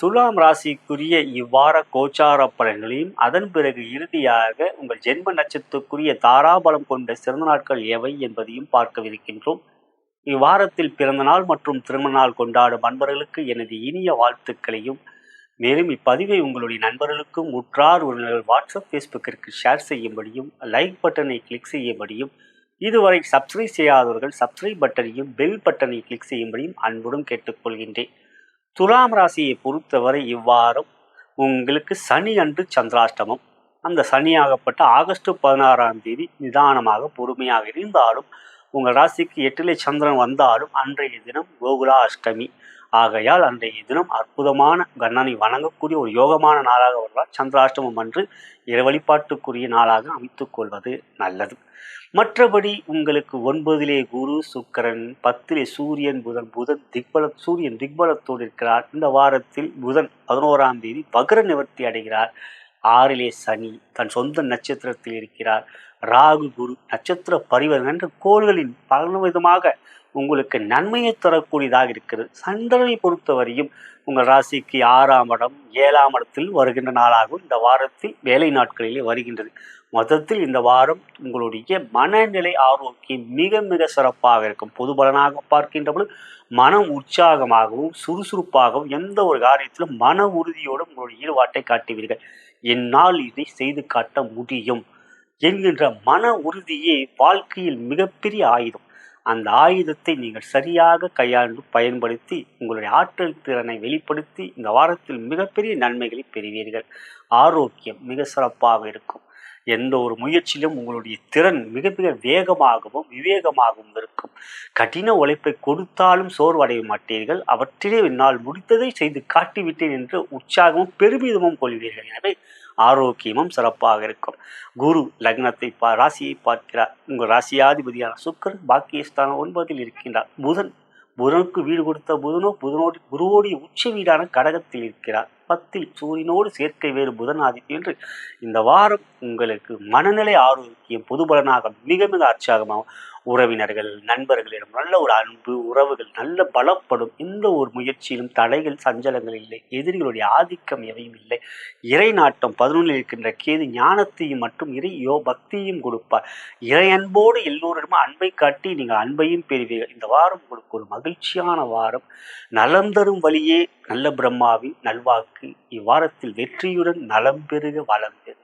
துலாம் ராசிக்குரிய இவ்வார கோச்சார பலன்களையும் அதன் பிறகு இறுதியாக உங்கள் ஜென்ம நட்சத்திரக்குரிய தாராபலம் கொண்ட சிறந்த நாட்கள் எவை என்பதையும் பார்க்கவிருக்கின்றோம். இவ்வாரத்தில் பிறந்த நாள் மற்றும் திருமண நாள் கொண்டாடும் அன்பர்களுக்கு எனது இனிய வாழ்த்துக்களையும், மேலும் இப்பதிவை உங்களுடைய நண்பர்களுக்கும் உற்றார் உறவினர்கள் வாட்ஸ்அப் ஃபேஸ்புக்கிற்கு ஷேர் செய்யும்படியும், லைக் பட்டனை கிளிக் செய்யும்படியும், இதுவரை சப்ஸ்கிரைப் செய்யாதவர்கள் சப்ஸ்கிரைப் பட்டனையும் பெல் பட்டனை கிளிக் செய்யும்படியும் அன்புடன் கேட்டுக்கொள்கின்றேன். துலாம் ராசியை பொறுத்தவரை இவ்வாரம் உங்களுக்கு சனி அன்று சந்திராஷ்டமம். அந்த சனியாகப்பட்ட ஆகஸ்ட் 16ஆம் தேதி நிதானமாக பொறுமையாக இருந்தாலும் உங்கள் ராசிக்கு 8லே சந்திரன் வந்தாலும் அன்றைய தினம் கோகுலா அஷ்டமி. ஆகையால் அன்றைய தினம் அற்புதமான கண்ணனை வணங்கக்கூடிய ஒரு யோகமான நாளாக வருவார். சந்திராஷ்டமம் அன்று இறை வழிபாட்டுக்குரிய நாளாக அமைத்துக் கொள்வது நல்லது. மற்றபடி உங்களுக்கு 9லே குரு சுக்கிரன், 10லே சூரியன் புதன் சூரியன் திக்பலத்தோடு இருக்கிறார். இந்த வாரத்தில் புதன் 11ஆம் தேதி வக்ர நிவர்த்தி அடைகிறார். 6லே சனி தன் சொந்த நட்சத்திரத்தில் இருக்கிறார். ராகு குரு நட்சத்திர பரிவர்த்தனை என்ற கோள்களின் பலவிதமாக உங்களுக்கு நன்மையை தரக்கூடியதாக இருக்கிறது. சந்திரனை பொறுத்தவரையும் உங்கள் ராசிக்கு 6ஆம் இடம் 7ஆம் இடத்தில் வருகின்ற நாளாகவும் இந்த வாரத்தில் வேலை நாட்களிலே வருகின்றது. மொத்தத்தில் இந்த வாரம் உங்களுடைய மனநிலை ஆரோக்கியம் மிக மிக சிறப்பாக இருக்கும். பொது பலனாக பார்க்கின்ற பொழுது மனம் உற்சாகமாகவும் சுறுசுறுப்பாகவும் எந்த ஒரு காரியத்திலும் மன உறுதியோடு உங்களுடைய ஈடுபாட்டை காட்டுவீர்கள். என்னால் இதை செய்து காட்ட முடியும் என்கின்ற மன உறுதியே வாழ்க்கையில் மிகப்பெரிய ஆயுதம். அந்த ஆயுதத்தை நீங்கள் சரியாக கையாண்டு பயன்படுத்தி உங்களுடைய ஆற்றல் திறனை வெளிப்படுத்தி இந்த வாரத்தில் மிகப்பெரிய நன்மைகளை பெறுவீர்கள். ஆரோக்கியம் மிக சிறப்பாக இருக்கும். எந்த ஒரு முயற்சியிலும் உங்களுடைய திறன் மிக மிக வேகமாகவும் விவேகமாகவும் இருக்கும். கடின உழைப்பை கொடுத்தாலும் சோர்வடைய மாட்டீர்கள். அவற்றிலே என்னால் முடித்ததை செய்து காட்டிவிட்டேன் என்று உற்சாகமும் பெருமிதமும் கொள்வீர்கள். எனவே ஆரோக்கியமும் சிறப்பாக இருக்கும். குரு லக்னத்தை ராசியை பார்க்கிறார். உங்கள் ராசியாதிபதியான சுக்கிரன் பாக்கியஸ்தானம் 9ல் இருக்கின்றார். புதனுக்கு வீடு கொடுத்த குருவோடைய உச்ச வீடான கடகத்தில் இருக்கிறார். 10ல் சூரியனோடு சேர்க்கை வேறு புதன் ஆதித்யம் என்று இந்த வாரம் உங்களுக்கு மனநிலை ஆரோக்கியம் பொது பலனாக மிக மிக உற்சாகமாகும். உறவினர்கள் நண்பர்களிடம் நல்ல ஒரு அன்பு உறவுகள் நல்ல பலப்படும். எந்த ஒரு முயற்சியிலும் தடைகள் சஞ்சலங்கள் இல்லை. எதிரிகளுடைய ஆதிக்கம் எவையும் இல்லை. இறை நாட்டம் 11ல் இருக்கின்ற கேது ஞானத்தையும் மற்றும் பக்தியும் கொடுப்பார். இறை அன்போடு எல்லோரிடமும் அன்பை காட்டி நீங்கள் அன்பையும் பெறுவீர்கள். இந்த வாரம் உங்களுக்கு ஒரு மகிழ்ச்சியான வாரம். நலம் தரும் வழியே நல்ல பிரம்மாவின் நல்வாக்கு. இவ்வாரத்தில் வெற்றியுடன் நலம் பெருக வளம் பெறுக.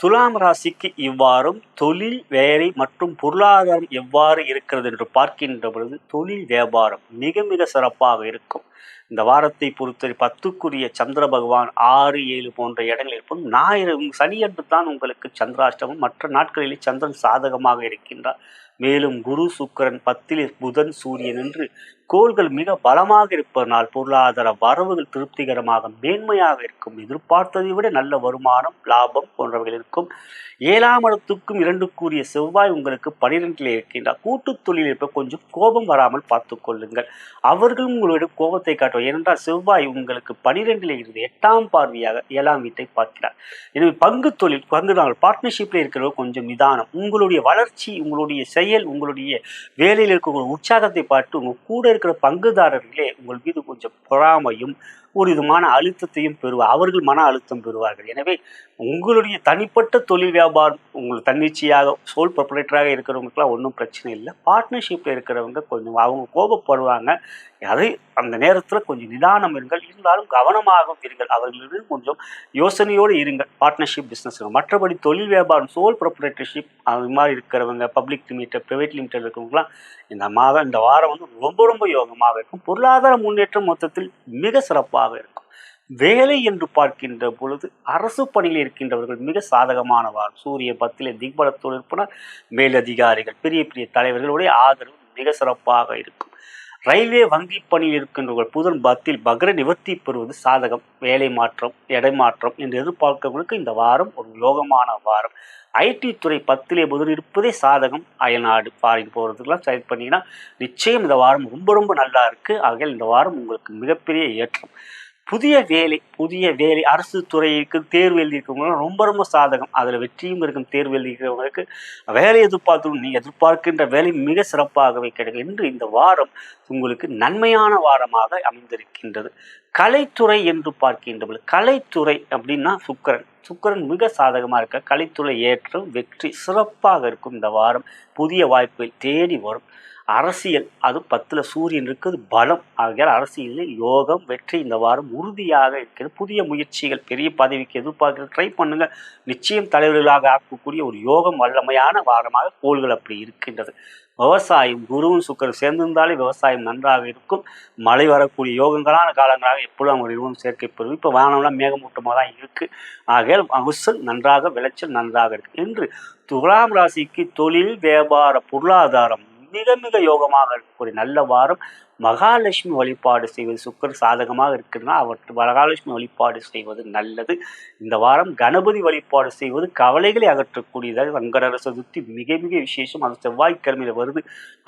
துலாம் ராசிக்கு இவ்வாறும் தொழில் வேலை மற்றும் பொருளாதாரம் எவ்வாறு இருக்கிறது என்று பார்க்கின்ற பொழுது தொழில் வியாபாரம் மிக மிக சிறப்பாக இருக்கும். இந்த வாரத்தை பொறுத்தவரை 10க்குரிய சந்திர பகவான் 6, 7 போன்ற இடங்கள் இருப்பதும் ஞாயிறு சனியன்று தான் உங்களுக்கு சந்திராஷ்டமம். மற்ற நாட்களிலே சந்திரன் சாதகமாக இருக்கின்றார். மேலும் குரு சுக்கிரன் 10லே புதன் சூரியன் என்று கோள்கள் மிக பலமாக இருப்பதனால் பொருளாதார வரவுகள் திருப்திகரமாக மேன்மையாக இருக்கும். எதிர்பார்த்ததை விட நல்ல வருமானம் லாபம் போன்றவைகள் இருக்கும். 7ஆம் இடத்துக்கும் 2க்குரிய செவ்வாய் உங்களுக்கு 12லே இருக்கின்றார். கூட்டு தொழில் இருப்ப கொஞ்சம் கோபம் வராமல் பார்த்து கொள்ளுங்கள். அவர்களும் உங்களிடம் கோபத்தை காட்டுவார். ஏனென்றால் செவ்வாய் உங்களுக்கு 12லே இருந்து 8ஆம் பார்வையாக 7ஆம் வீட்டை பார்க்கிறார். எனவே பங்கு தொழில் பார்ட்னர்ஷிப்ல இருக்கிறவங்க கொஞ்சம் நிதானம். உங்களுடைய வளர்ச்சி உங்களுடைய செயல் உங்களுடைய வேலையில் இருக்கக்கூடிய உற்சாகத்தை பார்த்து உங்க கூட இருக்கிற பங்குதாரர்களே உங்கள் மீது கொஞ்சம் பொறாமையும் ஒரு விதமான அழுத்தத்தையும் பெறுவார். அவர்கள் மன அழுத்தம் பெறுவார்கள். எனவே உங்களுடைய தனிப்பட்ட தொழில் வியாபாரம் உங்களுக்கு தன்னிச்சையாக சோல் ப்ரொப்ரைட்டராக இருக்கிறவங்களுக்குலாம் ஒன்றும் பிரச்சனை இல்லை. பார்ட்னர்ஷிப்பில் இருக்கிறவங்க கொஞ்சம் அவங்க கோபப்படுவாங்க. அதை அந்த நேரத்தில் கொஞ்சம் நிதானம் இருங்கள். இருந்தாலும் கவனமாகவும் இருங்கள். அவர்களிடம் கொஞ்சம் யோசனையோடு இருங்கள் பார்ட்னர்ஷிப் பிஸ்னஸ். மற்றபடி தொழில் வியாபாரம் சோல் ப்ரொப்ரைட்டர்ஷிப் அது மாதிரி இருக்கிறவங்க பப்ளிக் லிமிடெட் ப்ரைவேட் லிமிடெட் இருக்கிறவங்களாம் இந்த வாரம் ரொம்ப ரொம்ப யோகமாக இருக்கும். பொருளாதார முன்னேற்றம் மொத்தத்தில் மிக சிறப்பாக இருக்கும். வேலை என்று பார்க்கின்ற பொழுது அரசு பணியில் இருக்கின்றவர்கள் மிக சாதகமான வாரம். சூரிய 10லே திக்பலத்தோடு இருப்பனர். மேலதிகாரிகள் பெரிய பெரிய தலைவர்களுடைய ஆதரவு மிக சிறப்பாக இருக்கும். ரயில்வே வங்கி பணியில் இருக்கின்றவர்கள் புதன் 10ல் வக்ர நிவர்த்தி பெறுவது சாதகம். வேலை மாற்றம் இடமாற்றம் என்று எதிர்பார்க்கிறவர்களுக்கு இந்த வாரம் ஒரு யோகமான வாரம். ஐடி துறை 10லே புதன் இருப்பதே சாதகம். அயல்நாடு ஃபாரின் போகிறதுக்கெல்லாம் செலக்ட் பண்ணிங்கன்னா நிச்சயம் இந்த வாரம் ரொம்ப ரொம்ப நல்லா இருக்குது. ஆகையால் இந்த வாரம் உங்களுக்கு மிகப்பெரிய ஏற்றம். புதிய வேலை அரசு துறைக்கு தேர்வு எழுதியிருக்கிறவங்க ரொம்ப ரொம்ப சாதகம். அதில் வெற்றியும் இருக்கும். தேர்வு எழுதியிருக்கிறவங்களுக்கு வேலை எதிர்பார்த்து நீ எதிர்பார்க்கின்ற வேலை மிக சிறப்பாகவே கிடைக்கும் என்று இந்த வாரம் உங்களுக்கு நன்மையான வாரமாக அமைந்திருக்கின்றது. கலைத்துறை என்று பார்க்கின்றபோது, கலைத்துறை அப்படின்னா சுக்கிரன் மிக சாதகமாக இருக்க கலைத்துறை ஏற்றம் வெற்றி சிறப்பாக இருக்கும். இந்த வாரம் புதிய வாய்ப்புகள் தேடி வரும். அரசியல் அது 10ல் சூரியன் இருக்குது பலம். ஆகியால் அரசியலில் யோகம் வெற்றி இந்த வாரம் உறுதியாக இருக்கிறது. புதிய முயற்சிகள் பெரிய பதவிக்கு எதிர்பார்க்கிற ட்ரை பண்ணுங்க. நிச்சயம் தலைவர்களாக ஆக்கக்கூடிய ஒரு யோகம் வல்லமையான வாரமாக கோள்கள் அப்படி இருக்கின்றது. விவசாயம் குருவும் சுக்கரன் சேர்ந்திருந்தாலே விவசாயம் நன்றாக இருக்கும். மழை வரக்கூடிய யோகங்களான காலங்களாக எப்பொழுதும் அவங்க இருவரும் சேர்க்கை பெறும். இப்போ வானம்லாம் மேகமூட்டமாக தான் இருக்கு. ஆகையால் அவசல் நன்றாக விளைச்சல் நன்றாக இருக்கு என்று துலாம் ராசிக்கு தொழில் வியாபார பொருளாதாரம் மிக மிக யோகமாக இருக்கக்கூடிய நல்ல வாரம். மகாலட்சுமி வழிபாடு செய்வது சுக்கரன் சாதகமாக இருக்குன்னா அவற்றை மகாலட்சுமி வழிபாடு செய்வது நல்லது. இந்த வாரம் கணபதி வழிபாடு செய்வது கவலைகளை அகற்றக்கூடியதாக. சங்கடஹர சதுர்த்தி மிக மிக விசேஷம். அது செவ்வாய்க்கிழமையில் வருது.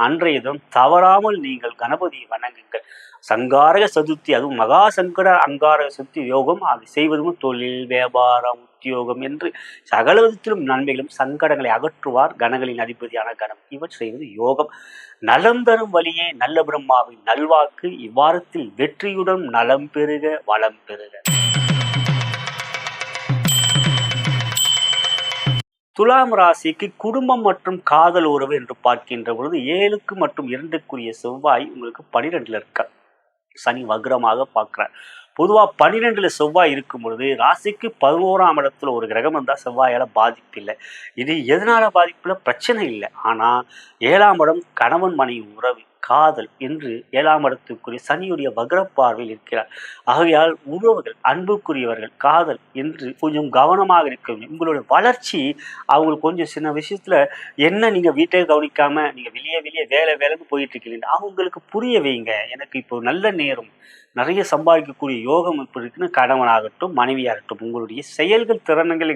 அன்றைய தினம் தவறாமல் நீங்கள் கணபதியை வணங்குங்கள். சங்காரக சதுர்த்தி அதுவும் மகா சங்கட அங்காரக சதுர்த்தி யோகம் அதை செய்வதும் தொழில் வியாபாரம் உத்தியோகம் என்று சகல விதத்திலும் நன்மைகளும் சங்கடங்களை அகற்றுவார் கணங்களின் அதிபதியான கணம். இவர் செய்வது யோகம். நலம் தரும் வழியே நல்ல பிரம்மாவின் நல்வாக்கு. இவ்வாரத்தில் வெற்றியுடன் நலம் பெறுக வளம் பெறுக. துலாம் ராசிக்கு குடும்பம் மற்றும் காதல் உறவு என்று பார்க்கின்ற பொழுது 7க்கு மற்றும் 2க்குரிய செவ்வாய் உங்களுக்கு 12ல் இருக்க சனி வக்ரமாக பார்க்கிறார். பொதுவாக 12ல் செவ்வாய் இருக்கும் பொழுது ராசிக்கு 11ஆம் இடத்துல ஒரு கிரகம் வந்தால் செவ்வாயால் பாதிப்பு இல்லை. இது எதனால பாதிப்புல பிரச்சனை இல்லை. ஆனால் 7ஆம் இடம் கணவன் மனைவி உறவு காதல் என்று 7ஆம் இடத்துக்குரிய சனியுடைய வக்ரப்பார்வையில் இருக்கிறார். ஆகையால் உறவுகள் அன்புக்குரியவர்கள் காதல் என்று கொஞ்சம் கவனமாக இருக்க வேண்டும். உங்களுடைய வளர்ச்சி அவங்களுக்கு கொஞ்சம் சின்ன விஷயத்துல என்ன நீங்க வீட்டை கவனிக்காம நீங்க வெளியே வேலைன்னு போயிட்டு இருக்கீங்க அவங்களுக்கு புரிய வைங்க. எனக்கு இப்போ நல்ல நேரம் நிறைய சம்பாதிக்கக்கூடிய யோகம் இப்படி இருக்குன்னு கணவனாகட்டும் மனைவியாகட்டும் உங்களுடைய செயல்கள் திறன்களை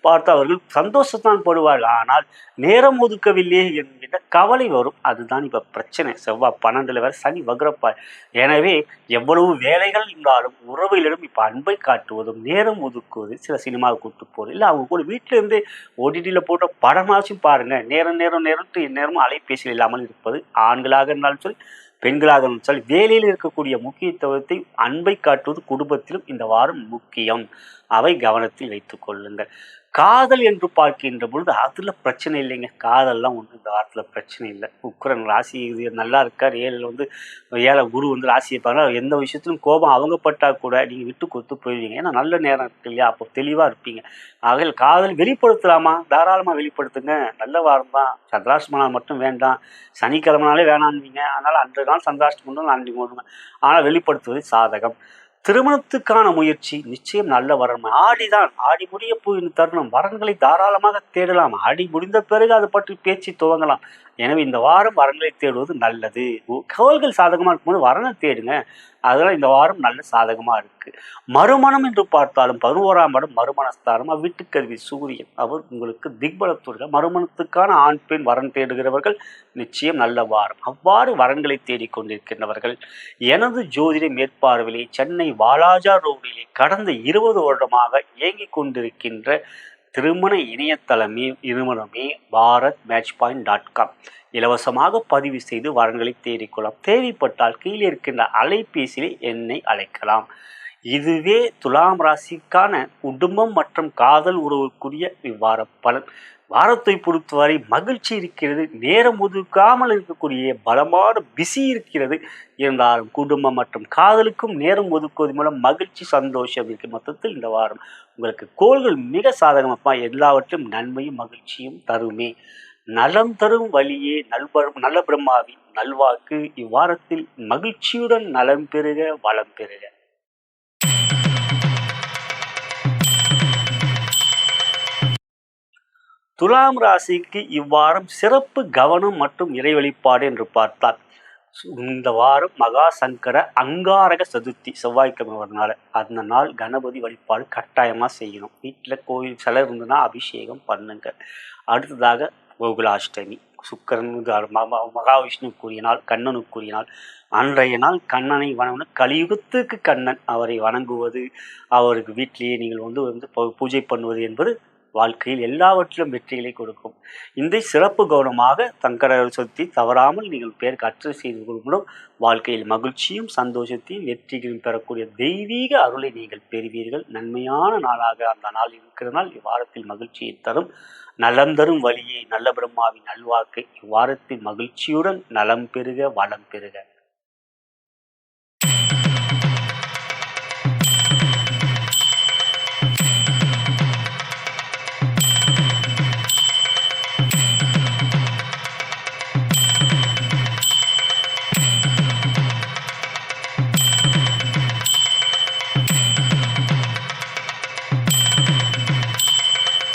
பார்த்து அவர்கள் சந்தோஷத்தான் படுவார்கள். ஆனால் நேரம் ஒதுக்கவில்லையே என்கிற கவலை வரும். அதுதான் இப்போ பிரச்சனை. செவ்வாய் 12ல் வரை சனி வக்ரப்பார். எனவே எவ்வளவு வேலைகள் இருந்தாலும் உறவுகளிடம் இப்போ அன்பை காட்டுவதும் நேரம் ஒதுக்குவது சில சினிமாவை கூட்டு போகிறது இல்லை அவங்க கூட வீட்டில இருந்து ஓடிடியில் போட்ட படமாச்சும் பாருங்க. நேரமும் அலைபேசியில் இல்லாமல் இருப்பது ஆண்களாக இருந்தாலும் சரி பெண்களாக இருந்தாலும் வேலையில் இருக்கக்கூடிய முக்கியத்துவத்தை அன்பை காட்டுவது குடும்பத்திலும் இந்த வாரம் முக்கியம். அவை கவனத்தில் வைத்துக் கொள்ளுங்கள். காதல் என்று பார்க்கின்ற பொழுது அதுல பிரச்சனை இல்லைங்க. காதல்லாம் ஒன்று இந்த வாரத்தில் பிரச்சனை இல்லை. உக்கிரன் ராசி இது நல்லா இருக்கார். 7 குரு ராசியை பாருங்க. எந்த விஷயத்திலும் கோபம் அவங்க பட்டா கூட நீங்கள் விட்டு கொடுத்து போயிடுவீங்க. ஏன்னா நல்ல நேரம் இருக்கு இல்லையா, அப்போ தெளிவாக இருப்பீங்க. ஆகையில் காதல் வெளிப்படுத்தலாமா தாராளமாக வெளிப்படுத்துங்க. நல்ல வாரம் தான். சந்திராஷ்டமனால் மட்டும் வேண்டாம். சனிக்கிழமனாலே வேணான்வீங்க. அதனால் அன்று நாள் சந்திராஷ்டமம் அன்றைக்கு போடுங்க. ஆனால் வெளிப்படுத்துவது சாதகம். திருமணத்துக்கான முயற்சி நிச்சயம் நல்ல வரன். ஆடி முடிய போய் தருணம். வரன்களை தாராளமாக தேடலாம். ஆடி முடிந்த பிறகு அதை பற்றி பேச்சு துவங்கலாம். எனவே இந்த வாரம் வரன்களை தேடுவது நல்லது. கோள்கள் சாதகமாக இருக்கும்போது வரனை தேடுங்க. அதெல்லாம் இந்த வாரம் நல்ல சாதகமாக இருக்கு. மறுமணம் என்று பார்த்தாலும் 11ஆம் இடம் மறுமணஸ்தானம். வீட்டுக்கருவி சூரியன் அவர் உங்களுக்கு திக்பலத்துடன் மறுமணத்துக்கான ஆண் பெண் வரன் தேடுகிறவர்கள் நிச்சயம் நல்ல வாரம். அவ்வாறு வரன்களை தேடிக்கொண்டிருக்கின்றவர்கள் எனது ஜோதிட மேற்பார்வையிலே சென்னை வாலாஜா ரோடிலே கடந்த 20 வருடமாக இயங்கிக் கொண்டிருக்கின்ற திருமண இணையதளமே bharatmatchpoint.com இலவசமாக பதிவு செய்து வரன்களை தேடிக்கொள்ளலாம். தேவைப்பட்டால் கீழே இருக்கின்ற அலைபேசியிலே என்னை அழைக்கலாம். இதுவே துலாம் ராசிக்கான குடும்பம் மற்றும் காதல் உறவுக்குரிய இவ்வார பலன். வாரத்தை பொறுத்தவரை மகிழ்ச்சி இருக்கிறது. நேரம் ஒதுக்காமல் இருக்கக்கூடிய பலமான பிஸி இருக்கிறது. இருந்தாலும் குடும்பம் மற்றும் காதலுக்கும் நேரம் ஒதுக்குவது மூலம் மகிழ்ச்சி சந்தோஷம் இருக்கு. மொத்தத்தில் இந்த வாரம் உங்களுக்கு கோள்கள் மிக சாதகமாக எல்லாவற்றும் நன்மையும் மகிழ்ச்சியும் தருமே. நலம் தரும் வழியே நல்ல பிரம்மாவின் நல்வாக்கு. இவ்வாரத்தில் மகிழ்ச்சியுடன் நலம் பெறுக வளம் பெறுக. துலாம் ராசிக்கு இவ்வாரம் சிறப்பு கவனம் மற்றும் இறை வழிபாடு என்று பார்த்தால் இந்த வாரம் மகா சங்கர அங்காரக சதுர்த்தி செவ்வாய்க்கிழமை வரனால அந்த நாள் கணபதி வழிபாடு கட்டாயமாக செய்யணும். வீட்டில் கோயில் சிலை இருந்ததுன்னா அபிஷேகம் பண்ணுங்க. அடுத்ததாக கோகுலாஷ்டமி. சுக்கிரன் மகாவிஷ்ணு கூறிய நாள், கண்ணனுக்குரிய நாள். அன்றைய நாள் கண்ணனை வணங்கணும். கலியுகத்துக்கு கண்ணன், அவரை வணங்குவது, அவருக்கு வீட்டிலேயே நீங்கள் வந்து பூஜை பண்ணுவது என்பது வாழ்க்கையில் எல்லாவற்றிலும் வெற்றிகளை கொடுக்கும். இந்த சிறப்பு கவனமாக சங்கர சதுர்த்தி தவறாமல் நீங்கள் பேருக்கு அர்ச்சனை செய்து கொள்ளும் வாழ்க்கையில் மகிழ்ச்சியும் சந்தோஷத்தையும் வெற்றிகளும் பெறக்கூடிய தெய்வீக அருளை நீங்கள் பெறுவீர்கள். நன்மையான நாளாக அந்த நாள் இருக்கிறனால் இவ்வாரத்தில் மகிழ்ச்சியை தரும். நலம் தரும் வழியை நல்ல பிரம்மாவின் நல்வாக்கை இவ்வாரத்தில் மகிழ்ச்சியுடன் நலம் பெறுக, வளம் பெறுக.